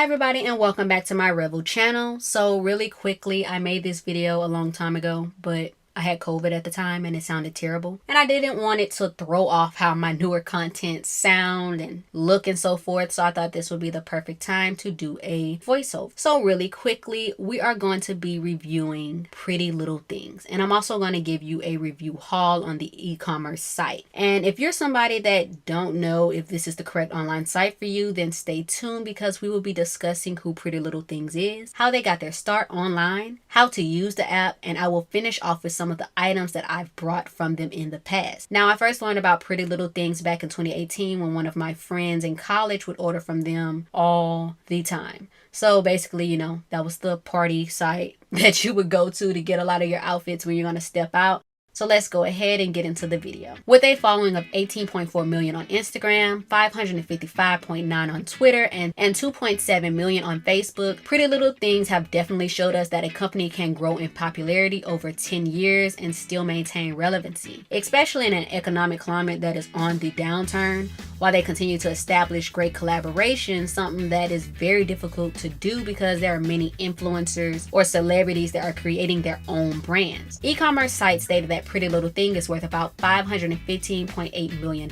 everybody, and welcome back to my Revel channel. So really quickly, I made this video a long time ago, but I had COVID at the time and it sounded terrible. And I didn't want it to throw off how my newer content sound and look and so forth. So I thought this would be the perfect time to do a voiceover. So really quickly, we are going to be reviewing Prettylittlething. And I'm also going to give you a review haul on the e-commerce site. And if you're somebody that don't know if this is the correct online site for you, then stay tuned because we will be discussing who Prettylittlething is, how they got their start online, how to use the app, and I will finish off with some of the items that I've brought from them in the past. Now, I first learned about Prettylittlething back in 2018 when one of my friends in college would order from them all the time. So basically, you know, that was the party site that you would go to get a lot of your outfits when you're going to step out. So let's go ahead and get into the video. With a following of 18.4 million on Instagram, 555.9 on Twitter, and 2.7 million on Facebook, Prettylittlething have definitely showed us that a company can grow in popularity over 10 years and still maintain relevancy, especially in an economic climate that is on the downturn. While they continue to establish great collaborations, something that is very difficult to do because there are many influencers or celebrities that are creating their own brands. E-commerce sites stated that Prettylittlething is worth about $515.8 million.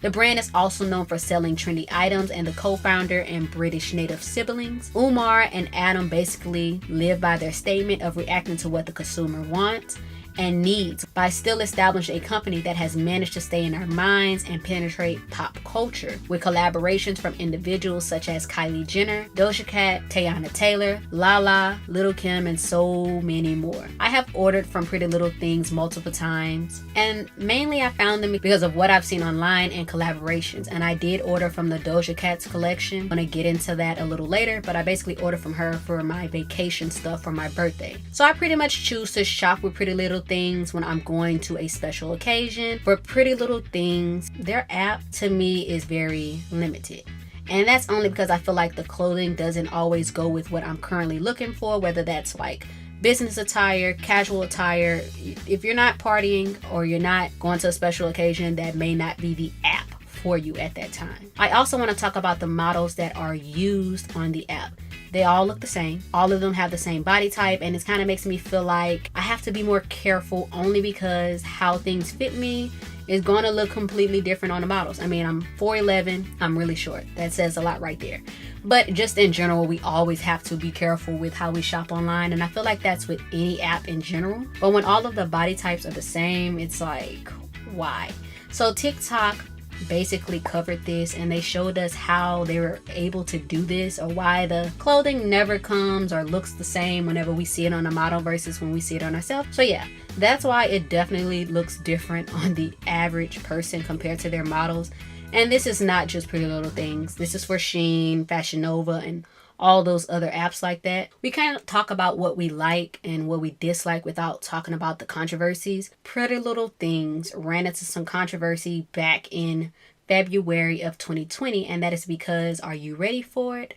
The brand is also known for selling trendy items, and the co-founder and British native siblings, Umar and Adam, basically live by their statement of reacting to what the consumer wants and needs by still establishing a company that has managed to stay in our minds and penetrate pop culture with collaborations from individuals such as Kylie Jenner, Doja Cat, Teyana Taylor, Lala, Lil' Kim, and so many more. I have ordered from Prettylittlething multiple times, and mainly I found them because of what I've seen online and collaborations. And I did order from the Doja Cat's collection. I'm gonna get into that a little later, but I basically ordered from her for my vacation stuff for my birthday. So I pretty much choose to shop with Prettylittlething when I'm going to a special occasion. For Prettylittlething, their app to me is very limited. And that's only because I feel like the clothing doesn't always go with what I'm currently looking for, whether that's like business attire, casual attire. If you're not partying or you're not going to a special occasion, that may not be the app for you at that time. I also want to talk about the models that are used on the app. They all look the same. All of them have the same body type, and it kind of makes me feel like I have to be more careful only because how things fit me is going to look completely different on the models. I mean, I'm 4'11", I'm really short. That says a lot right there. But just in general, we always have to be careful with how we shop online, and I feel like that's with any app in general. But when all of the body types are the same, it's like, why? So TikTok basically covered this, and they showed us how they were able to do this, or why the clothing never comes or looks the same whenever we see it on a model versus when we see it on ourselves. So yeah, that's why it definitely looks different on the average person compared to their models. And this is not just Prettylittlething. This is for Shein, Fashion Nova, and all those other apps like that. We kind of talk about what we like and what we dislike without talking about the controversies. Prettylittlething ran into some controversy back in February of 2020, and that is because, are you ready for it?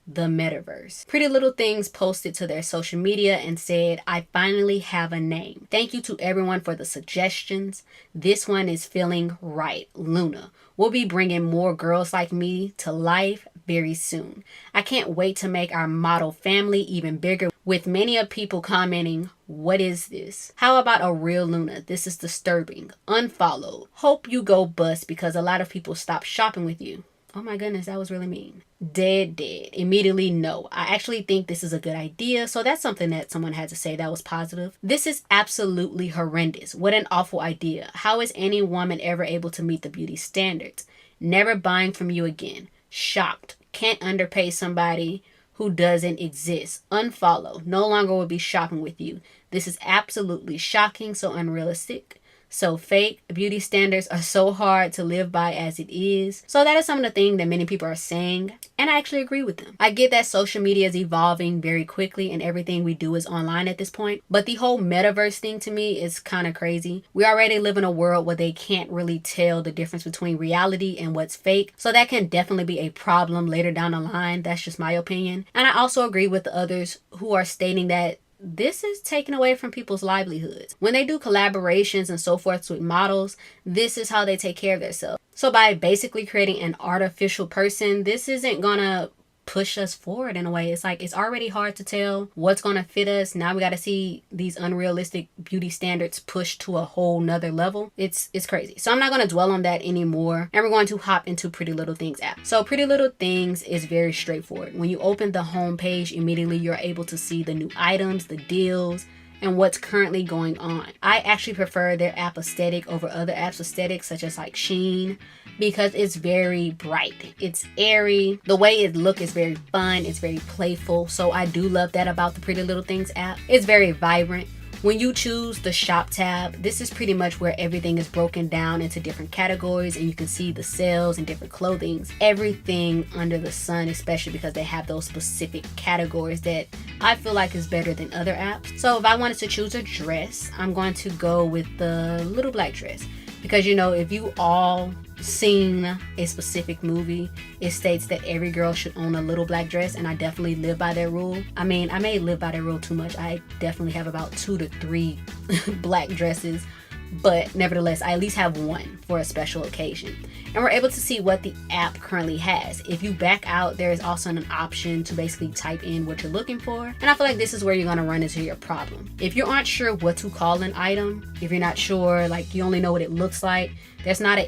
The metaverse. Prettylittlething posted to their social media and said, "I finally have a name. Thank you to everyone for the suggestions. This one is feeling right. Luna. We'll be bringing more girls like me to life very soon. I can't wait to make our model family even bigger, with many of people commenting, 'What is this? How about a real Luna? This is disturbing. Unfollowed. Hope you go bust because a lot of people stop shopping with you.'" Oh my goodness, that was really mean. Dead. Immediately no. I actually think this is a good idea. So that's something that someone had to say that was positive. This is absolutely horrendous. What an awful idea. How is any woman ever able to meet the beauty standards? Never buying from you again. Shocked. Can't underpay somebody who doesn't exist. Unfollow. No longer will be shopping with you. This is absolutely shocking. So unrealistic. So fake. Beauty standards are so hard to live by as it is. So that is some of the things that many people are saying, and I actually agree with them. I get that social media is evolving very quickly and everything we do is online at this point, but the whole metaverse thing to me is kind of crazy. We already live in a world where they can't really tell the difference between reality and what's fake, so that can definitely be a problem later down the line. That's just my opinion. And I also agree with the others who are stating that this is taken away from people's livelihoods. When they do collaborations and so forth with models, this is how they take care of themselves. So by basically creating an artificial person, this isn't gonna push us forward in a way. It's like it's already hard to tell what's going to fit us. Now we got to see these unrealistic beauty standards pushed to a whole nother level. It's crazy. So I'm not going to dwell on that anymore, and we're going to hop into Pretty Little Things app. So Pretty Little Things is very straightforward. When you open the home page, immediately you're able to see the new items, the deals, and what's currently going on. I actually prefer their app aesthetic over other apps aesthetics, such as like Shein, because it's very bright, it's airy, the way it looks is very fun, it's very playful. So I do love that about the Pretty Little Things app. It's very vibrant. When you choose the shop tab, this is pretty much where everything is broken down into different categories, and you can see the sales and different clothings, everything under the sun, especially because they have those specific categories that I feel like is better than other apps. So if I wanted to choose a dress, I'm going to go with the little black dress, because you know, if you all seen a specific movie, it states that every girl should own a little black dress, and I definitely live by that rule. I mean, I may live by that rule too much. I definitely have about 2 to 3 black dresses, but nevertheless, I at least have one for a special occasion. And we're able to see what the app currently has. If you back out, there is also an option to basically type in what you're looking for. And I feel like this is where you're gonna run into your problem. If you aren't sure what to call an item, if you're not sure, like you only know what it looks like, there's not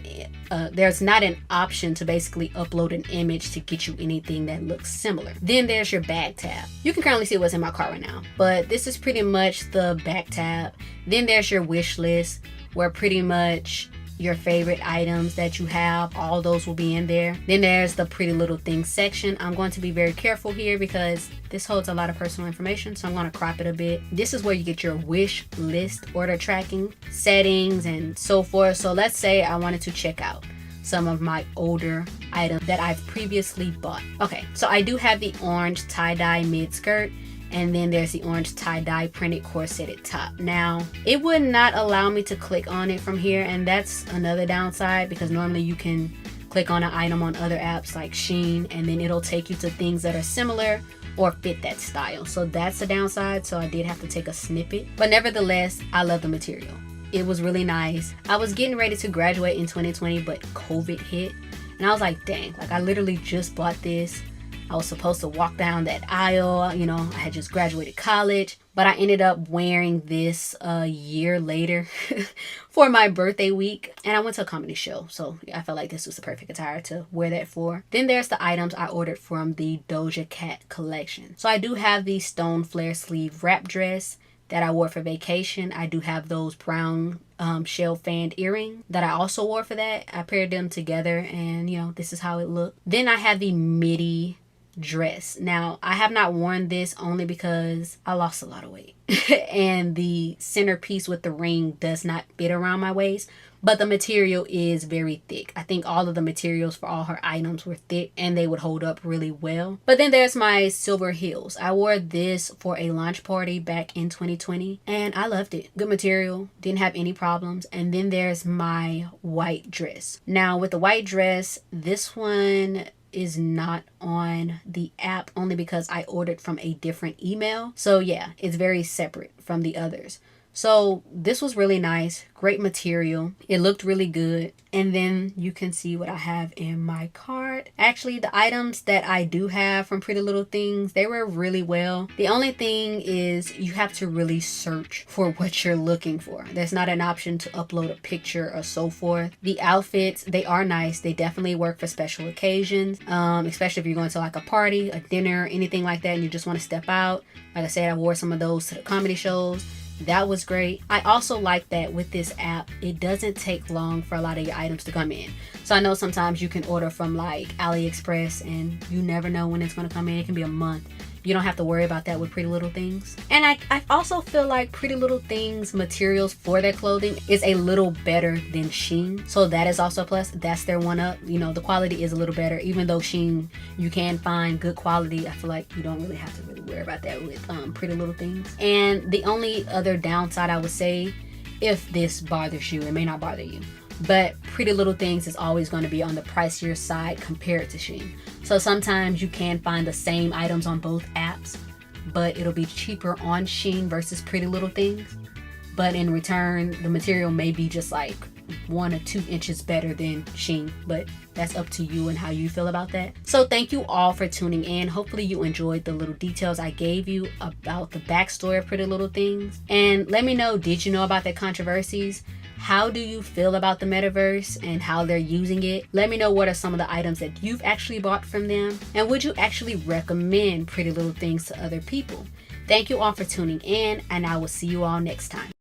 an option to basically upload an image to get you anything that looks similar. Then there's your bag tab. You can currently see what's in my cart right now, but this is pretty much the back tab. Then there's your wish list, where pretty much your favorite items that you have, all those will be in there. Then there's the Pretty Little Things section. I'm going to be very careful here because this holds a lot of personal information, so I'm going to crop it a bit. This is where you get your wish list, order tracking, settings, and so forth. So let's say I wanted to check out some of my older items that I've previously bought. Okay, so I do have the orange tie-dye mid skirt, and then there's the orange tie-dye printed corseted top. Now, it would not allow me to click on it from here, and that's another downside, because normally you can click on an item on other apps like Shein, and then it'll take you to things that are similar or fit that style. So that's the downside, so I did have to take a snippet. But nevertheless, I love the material. It was really nice. I was getting ready to graduate in 2020, but COVID hit, and I was like, dang, like I literally just bought this. I was supposed to walk down that aisle, you know, I had just graduated college, but I ended up wearing this a year later for my birthday week, and I went to a comedy show, so I felt like this was the perfect attire to wear that for. Then there's the items I ordered from the Doja Cat collection. So I do have the stone flare sleeve wrap dress that I wore for vacation. I do have those brown shell fanned earring that I also wore for that. I paired them together, and you know, this is how it looked. Then I have the midi dress. Now, I have not worn this only because I lost a lot of weight and the centerpiece with the ring does not fit around my waist, but the material is very thick. I think all of the materials for all her items were thick and they would hold up really well. But then there's my silver heels. I wore this for a launch party back in 2020 and I loved it. Good material, didn't have any problems. And then there's my white dress. Now with the white dress, this one is not on the app only because I ordered from a different email. So yeah, it's very separate from the others. So this was really nice, great material. It looked really good. And then you can see what I have in my cart. Actually, the items that I do have from Pretty Little Things, they were really well. The only thing is you have to really search for what you're looking for. There's not an option to upload a picture or so forth. The outfits, they are nice. They definitely work for special occasions, especially if you're going to like a party, a dinner, anything like that, and you just want to step out. Like I said, I wore some of those to the comedy shows. That was great. I also like that with this app, it doesn't take long for a lot of your items to come in. So I know sometimes you can order from like AliExpress and you never know when it's going to come in. It can be a month. You don't have to worry about that with Pretty Little Things. And I also feel like Pretty Little Things materials for their clothing is a little better than Shein. So that is also a plus. That's their one up. You know, the quality is a little better. Even though Shein, you can find good quality, I feel like you don't really have to really worry about that with Pretty Little Things. And the only other downside I would say, if this bothers you, it may not bother you, but Pretty Little Things is always going to be on the pricier side compared to Shein. So sometimes you can find the same items on both apps, but it'll be cheaper on Shein versus Pretty Little Things. But in return, the material may be just like 1 or 2 inches better than Shein, but That's up to you and how you feel about that. So thank you all for tuning in. Hopefully you enjoyed the little details I gave you about the backstory of Pretty Little Things. And let me know, did you know about the controversies? How do you feel about the metaverse and how they're using it? Let me know what are some of the items that you've actually bought from them. And would you actually recommend Pretty Little Things to other people? Thank you all for tuning in, and I will see you all next time.